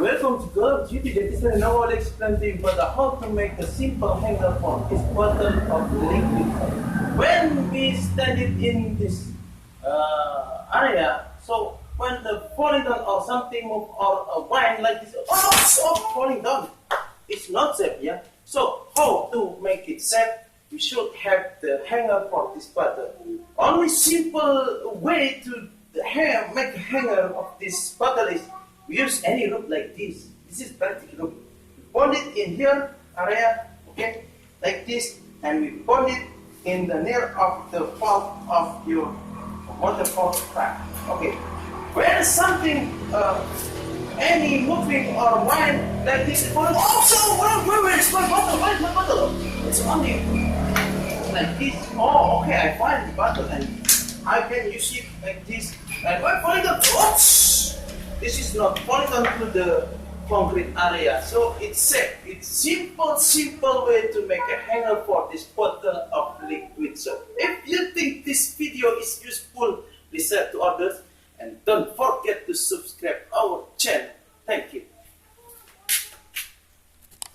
Welcome to CODJ. Dispenser. Now I'll explain to you how to make a simple hanger for this bottle of liquid. When we stand it in this area, so when the falling down or something move or a wine like this, falling down, it's not safe, yeah. So how to make it safe? We should have the hanger for this bottle. Only simple way to make a hanger of this bottle is we use any rope like this. This is plastic rope. We bond it in here area, okay, like this, and we bond it in the near of the valve of your waterfall crack. Okay, where is something, any moving or wine like this, where's my bottle? Where's my bottle? It's only like this. Oh, okay, I find the bottle and I can use it like this. And when falling down, this is not falling down to the concrete area, so it's safe. It's simple way to make a hanger for this bottle of liquid. So if you think this video is useful, please share to others and don't forget to subscribe our channel.